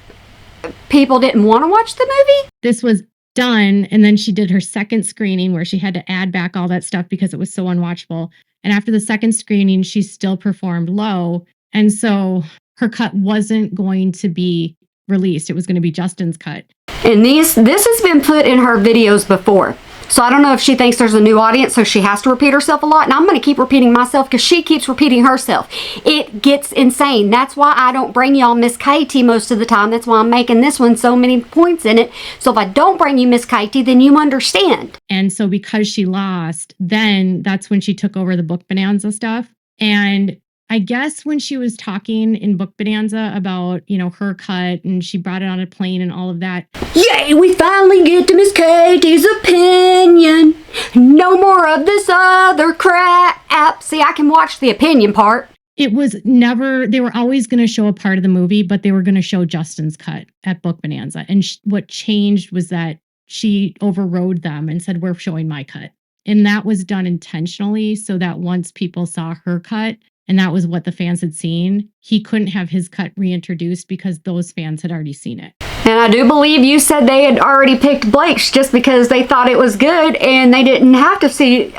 people didn't want to watch the movie? This was done, and then she did her second screening where she had to add back all that stuff because it was so unwatchable. And after the second screening, she still performed low. And so her cut wasn't going to be released. It was going to be Justin's cut. And this has been put in her videos before. So I don't know if she thinks there's a new audience, so she has to repeat herself a lot. And I'm going to keep repeating myself because she keeps repeating herself. It gets insane. That's why I don't bring y'all Miss Katie most of the time. That's why I'm making this one so many points in it. So if I don't bring you Miss Katie, then you understand. And so because she lost, then that's when she took over the Book Bonanza stuff. And I guess when she was talking in Book Bonanza about, her cut, and she brought it on a plane and all of that. Yay, we finally get to Miss Katie's opinion. No more of this other crap. See, I can watch the opinion part. It was never, they were always going to show a part of the movie, but they were going to show Justin's cut at Book Bonanza. And what changed was that she overrode them and said, we're showing my cut. And that was done intentionally so that once people saw her cut, and that was what the fans had seen, he couldn't have his cut reintroduced because those fans had already seen it. And I do believe you said they had already picked Blake's just because they thought it was good and they didn't have to see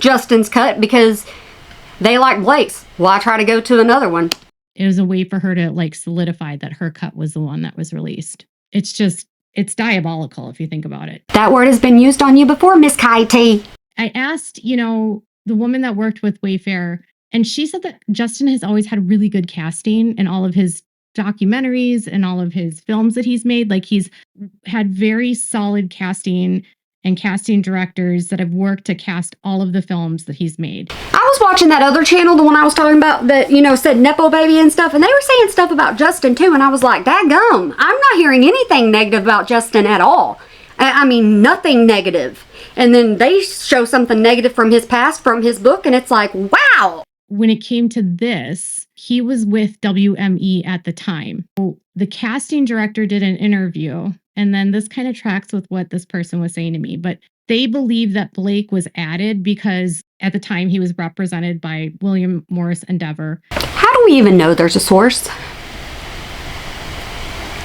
Justin's cut because they like Blake's. Why try to go to another one? It was a way for her to solidify that her cut was the one that was released. It's diabolical if you think about it. That word has been used on you before, Miss Katie. I asked, the woman that worked with Wayfair, and she said that Justin has always had really good casting in all of his documentaries and all of his films that he's made. He's had very solid casting and casting directors that have worked to cast all of the films that he's made. I was watching that other channel, the one I was talking about that, said Nepo Baby and stuff, and they were saying stuff about Justin too, and I was like, dadgum, I'm not hearing anything negative about Justin at all. I mean, nothing negative. And then they show something negative from his past, from his book, and it's like, wow. When it came to this, he was with WME at the time. So the casting director did an interview, and then this kind of tracks with what this person was saying to me, but they believe that Blake was added because at the time he was represented by William Morris Endeavor. How do we even know there's a source?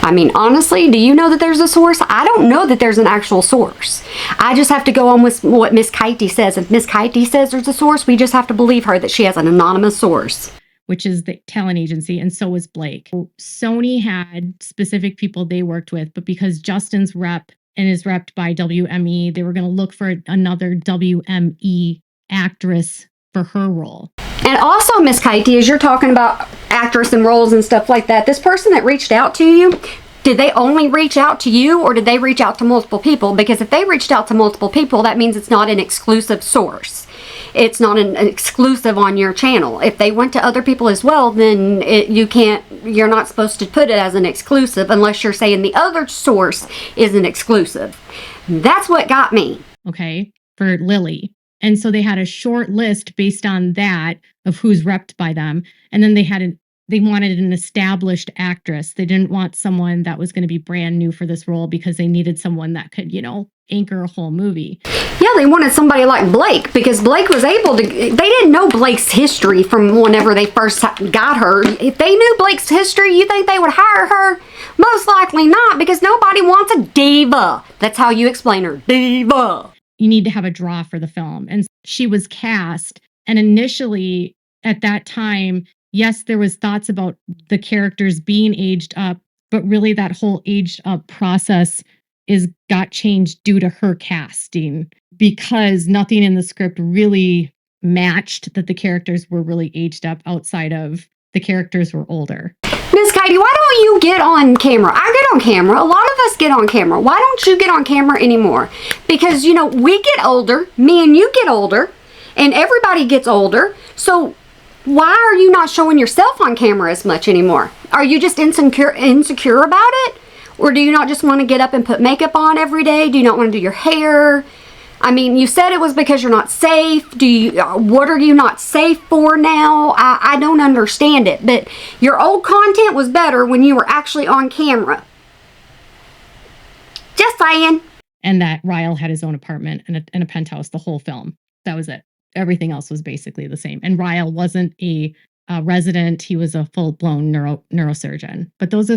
I mean, honestly, do you know that there's a source? I don't know that there's an actual source. I just have to go on with what Miss Katie says. If Miss Katie says there's a source, we just have to believe her that she has an anonymous source. Which is the talent agency, and so was Blake. Sony had specific people they worked with, but because Justin's rep and is repped by WME, they were going to look for another WME actress for her role. And also, Miss Katie, as you're talking about actress and roles and stuff like that, this person that reached out to you, did they only reach out to you or did they reach out to multiple people? Because if they reached out to multiple people, that means it's not an exclusive source. It's not an exclusive on your channel. If they went to other people as well, then you're not supposed to put it as an exclusive unless you're saying the other source is an exclusive. That's what got me. Okay, for Lily. And so they had a short list based on that of who's repped by them. And then they wanted an established actress. They didn't want someone that was going to be brand new for this role because they needed someone that could, anchor a whole movie. Yeah, they wanted somebody like Blake because Blake was able to, they didn't know Blake's history from whenever they first got her. If they knew Blake's history, you think they would hire her? Most likely not, because nobody wants a diva. That's how you explain her, diva. You need to have a draw for the film. And she was cast. And initially at that time, yes, there was thoughts about the characters being aged up, but really that whole aged up process got changed due to her casting because nothing in the script really matched that the characters were really aged up outside of the characters were older. Miss Katie, why don't you get on camera? I get on camera. A lot of us get on camera. Why don't you get on camera anymore? Because, we get older. Me and you get older. And everybody gets older. So why are you not showing yourself on camera as much anymore? Are you just insecure about it? Or do you not just want to get up and put makeup on every day? Do you not want to do your hair? I mean, you said it was because you're not safe. What are you not safe for now? I don't understand it. But your old content was better when you were actually on camera. Just saying. And that Ryle had his own apartment and a penthouse the whole film. That was it. everything else was basically the same. And Ryle wasn't a resident; he was a full-blown neurosurgeon. But those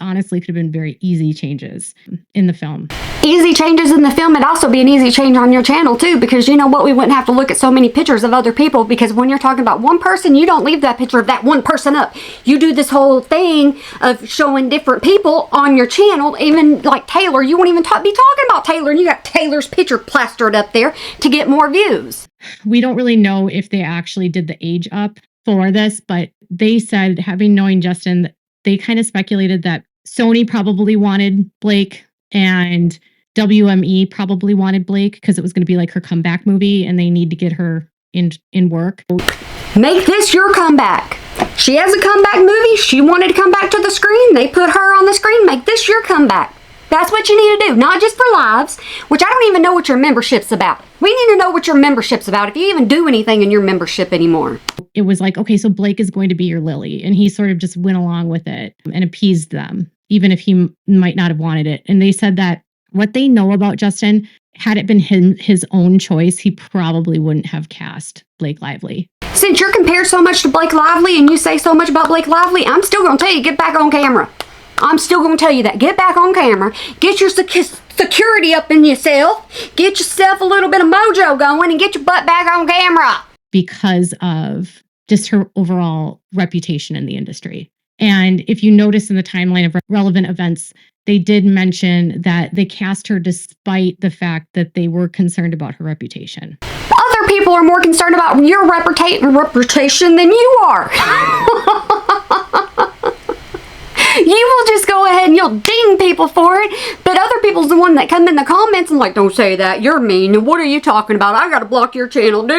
honestly could have been very easy changes in the film. Easy changes in the film. It'd also be an easy change on your channel too, because you know what, we wouldn't have to look at so many pictures of other people, because when you're talking about one person, you don't leave that picture of that one person up. You do this whole thing of showing different people on your channel. Even like Taylor, you won't even be talking about Taylor, and you got Taylor's picture plastered up there to get more views. We don't really know if they actually did the age up for this, but they said, having knowing Justin, they kind of speculated that Sony probably wanted Blake and WME probably wanted Blake because it was going to be like her comeback movie and they need to get her in work. Make this your comeback. She has a comeback movie. She wanted to come back to the screen. They put her on the screen. Make this your comeback. That's what you need to do. Not just for lives, which I don't even know what your membership's about. We need to know what your membership's about, if you even do anything in your membership anymore. It was like, okay, so Blake is going to be your Lily. And he sort of just went along with it and appeased them, even if he might not have wanted it. And they said that what they know about Justin, had it been his own choice, he probably wouldn't have cast Blake Lively. Since you're compared so much to Blake Lively and you say so much about Blake Lively, I'm still going to tell you, get back on camera. I'm still going to tell you that. Get back on camera. Get your security up in yourself. Get yourself a little bit of mojo going and get your butt back on camera. Because of just her overall reputation in the industry. And if you notice in the timeline of relevant events, they did mention that they cast her despite the fact that they were concerned about her reputation. Other people are more concerned about your reputation than you are. You will just go ahead and you'll ding people for it, but other people's the one that come in the comments and like, don't say that, you're mean, what are you talking about, I gotta block your channel, and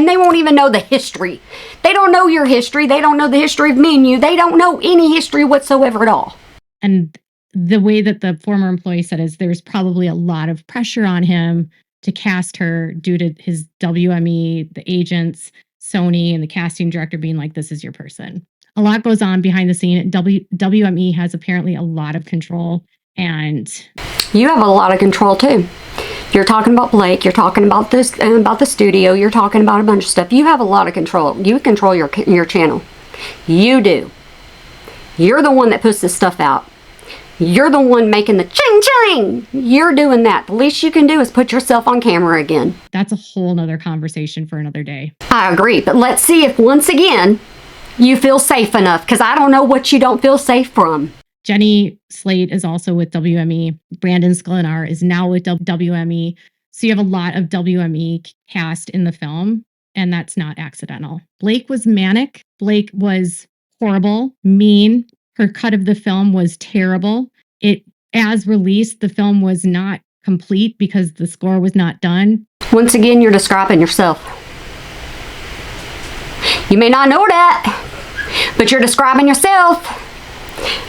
they won't even know the history. They don't know your history, they don't know the history of me and you, they don't know any history whatsoever at all. And the way that the former employee said is there's probably a lot of pressure on him to cast her due to his WME, the agents, Sony, and the casting director being like, this is your person. A lot goes on behind the scene. WME has apparently a lot of control, and you have a lot of control too. You're talking about Blake, you're talking about this, about the studio, you're talking about a bunch of stuff. You have a lot of control. You control your channel. You do. You're the one that puts this stuff out. You're the one making the ching ching. You're doing that. The least you can do is put yourself on camera again. That's a whole nother conversation for another day. I agree, but let's see if once again you feel safe enough, because I don't know what you don't feel safe from. Jenny Slate is also with WME. Brandon Sklenar is now with WME. So you have a lot of WME cast in the film, and that's not accidental. Blake was manic. Blake was horrible, mean. Her cut of the film was terrible. As released, the film was not complete because the score was not done. Once again, you're describing yourself. You may not know that, but you're describing yourself.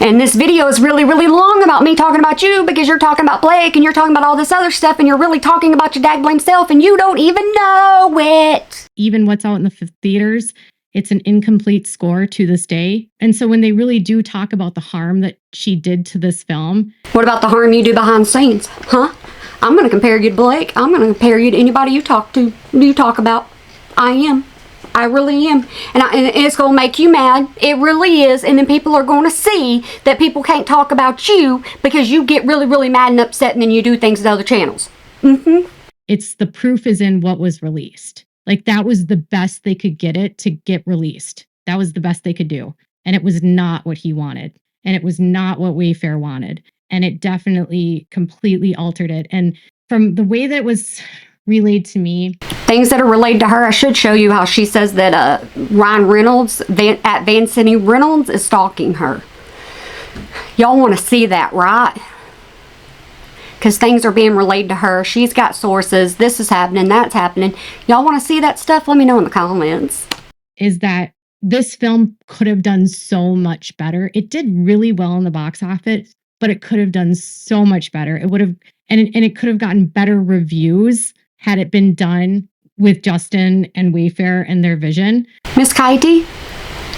And this video is really, really long about me talking about you, because you're talking about Blake and you're talking about all this other stuff, and you're really talking about your dagblame self, and you don't even know it. Even what's out in the theaters, it's an incomplete score to this day. And so when they really do talk about the harm that she did to this film. What about the harm you do behind the scenes? Huh? I'm going to compare you to Blake. I'm going to compare you to anybody you talk about. I am. I really am. And it's going to make you mad. It really is. And then people are going to see that people can't talk about you because you get really, really mad and upset, and then you do things to other channels. It's the proof is in what was released. Like, that was the best they could get it to get released. That was the best they could do. And it was not what he wanted. And it was not what Wayfair wanted. And it definitely completely altered it. And from the way that it was relayed to me, things that are relayed to her, I should show you how she says that Ryan Reynolds at Vancini Reynolds is stalking her. Y'all want to see that, right? Because things are being relayed to her. She's got sources. This is happening. That's happening. Y'all want to see that stuff? Let me know in the comments. Is that this film could have done so much better. It did really well in the box office, but it could have done so much better. It would have, and it could have gotten better reviews had it been done with Justin and Wayfair and their vision. Miss Katie,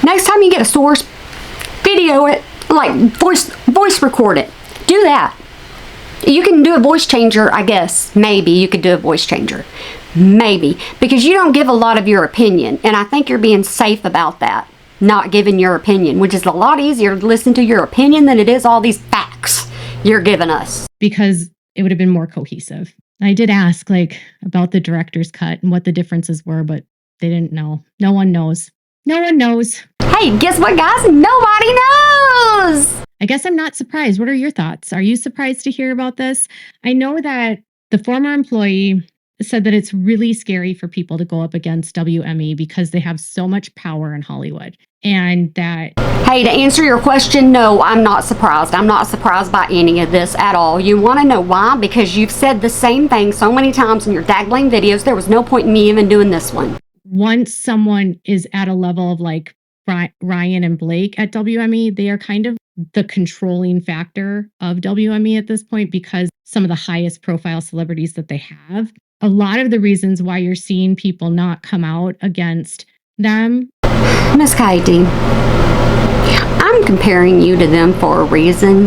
next time you get a source, video it, like voice record it. Do that. You can do a voice changer, I guess. Maybe you could do a voice changer. Maybe. Because you don't give a lot of your opinion. And I think you're being safe about that. Not giving your opinion, which is a lot easier to listen to your opinion than it is all these facts you're giving us. Because it would have been more cohesive. I did ask about the director's cut and what the differences were, but they didn't know. No one knows. No one knows. Hey, guess what, guys? Nobody knows! I guess I'm not surprised. What are your thoughts? Are you surprised to hear about this? I know that the former employee said that it's really scary for people to go up against WME because they have so much power in Hollywood. And that... Hey, to answer your question, no, I'm not surprised. I'm not surprised by any of this at all. You want to know why? Because you've said the same thing so many times in your daggling videos. There was no point in me even doing this one. Once someone is at a level of Ryan and Blake at WME, they are kind of the controlling factor of WME at this point because some of the highest profile celebrities that they have. A lot of the reasons why you're seeing people not come out against them. Miss Katie, I'm comparing you to them for a reason.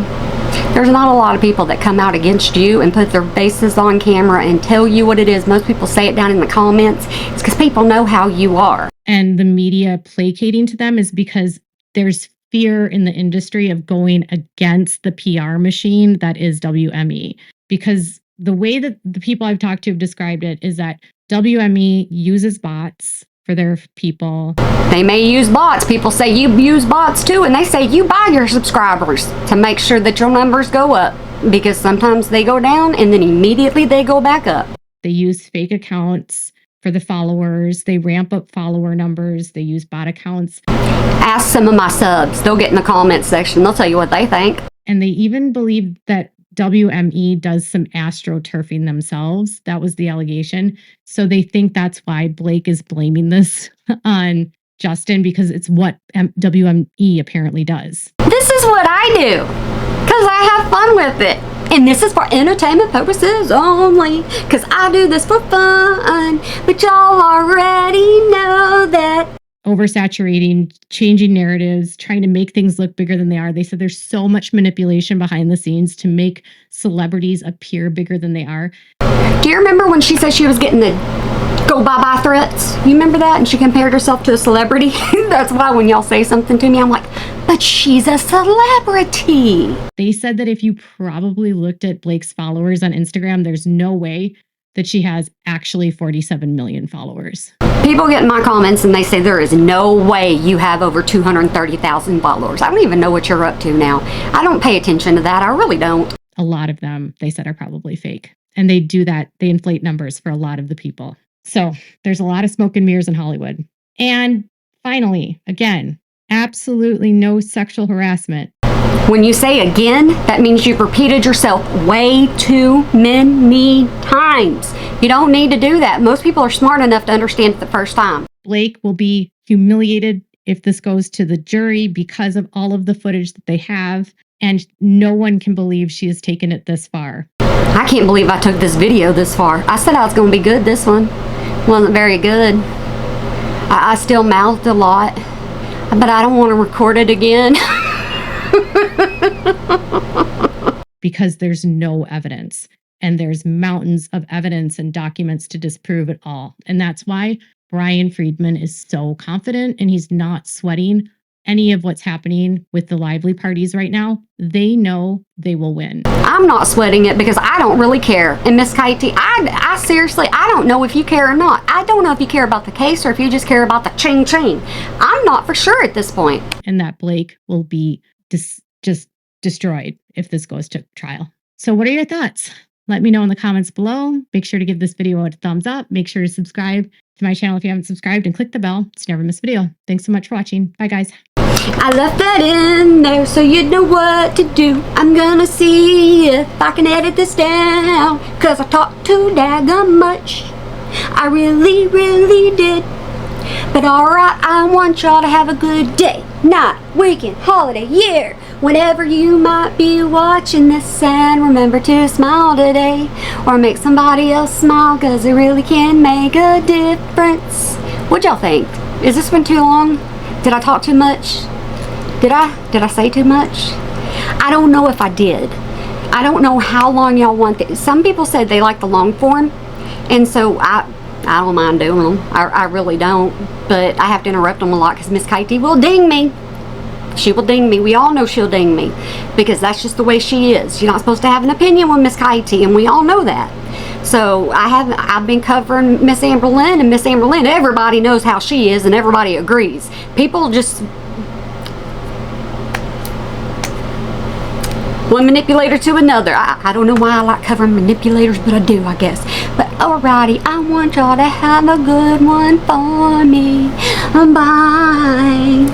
There's not a lot of people that come out against you and put their faces on camera and tell you what it is. Most people say it down in the comments. It's because people know how you are. And the media placating to them is because there's fear in the industry of going against the PR machine that is WME. Because the way that the people I've talked to have described it is that WME uses bots for their people. They may use bots. People say you use bots too, and they say you buy your subscribers to make sure that your numbers go up, because sometimes they go down and then immediately they go back up. They use fake accounts for the followers. They ramp up follower numbers. They use bot accounts. Ask some of my subs. They'll get in the comments section. They'll tell you what they think. And they even believe that WME does some astroturfing themselves. That was the allegation. So they think that's why Blake is blaming this on Justin, because it's what WME apparently does. This is what I do because I have fun with it. And this is for entertainment purposes only, because I do this for fun. But y'all already know that. Oversaturating, changing narratives, trying to make things look bigger than they are. They said there's so much manipulation behind the scenes to make celebrities appear bigger than they are. Do you remember when she said she was getting the go bye-bye threats? You remember that? And she compared herself to a celebrity? That's why when y'all say something to me, I'm like, but she's a celebrity. They said that if you probably looked at Blake's followers on Instagram, there's no way that she has actually 47 million followers. People get in my comments and they say there is no way you have over 230,000 followers. I don't even know what you're up to now. I don't pay attention to that. I really don't. A lot of them, they said, are probably fake. And they do that. They inflate numbers for a lot of the people. So there's a lot of smoke and mirrors in Hollywood. And finally, again, absolutely no sexual harassment. When you say again, that means you've repeated yourself way too many times. You don't need to do that. Most people are smart enough to understand it the first time. Blake will be humiliated if this goes to the jury because of all of the footage that they have. And no one can believe she has taken it this far. I can't believe I took this video this far. I said I was going to be good. This one wasn't very good. I still mouthed a lot, but I don't want to record it again. Because there's no evidence, and there's mountains of evidence and documents to disprove it all. And that's why Brian Friedman is so confident, and he's not sweating any of what's happening with the Lively parties right now. They know they will win. I'm not sweating it because I don't really care. And Miss Katie, I seriously, I don't know if you care or not. I don't know if you care about the case or if you just care about the ching. I'm not for sure at this point. And that Blake will be just destroyed if this goes to trial. So what are your thoughts? Let me know in the comments below. Make sure to give this video a thumbs up. Make sure to subscribe to my channel if you haven't subscribed, and click the bell to never miss a video. Thanks so much for watching. Bye, guys. I left that in there so you know what to do. I'm gonna see if I can edit this down, cause I talk too daggum much. I really did. But alright, I want y'all to have a good day, night, weekend, holiday, year. Whenever you might be watching this, and remember to smile today, or make somebody else smile, cause it really can make a difference. What y'all think? Is this one too long? Did I talk too much? Did I say too much? I don't know if I did. I don't know how long y'all want this. Some people said they like the long form, and so I I don't mind doing them. I really don't. But I have to interrupt them a lot because Miss Katie will ding me. She will ding me. We all know she'll ding me because that's just the way she is. You're not supposed to have an opinion with Miss Katie, and we all know that. So I've been covering Miss Amberlynn, and Miss Amberlynn, everybody knows how she is, and everybody agrees. People just one manipulator to another. I don't know why I like covering manipulators, but I do, I guess. But alrighty, I want y'all to have a good one for me. Bye.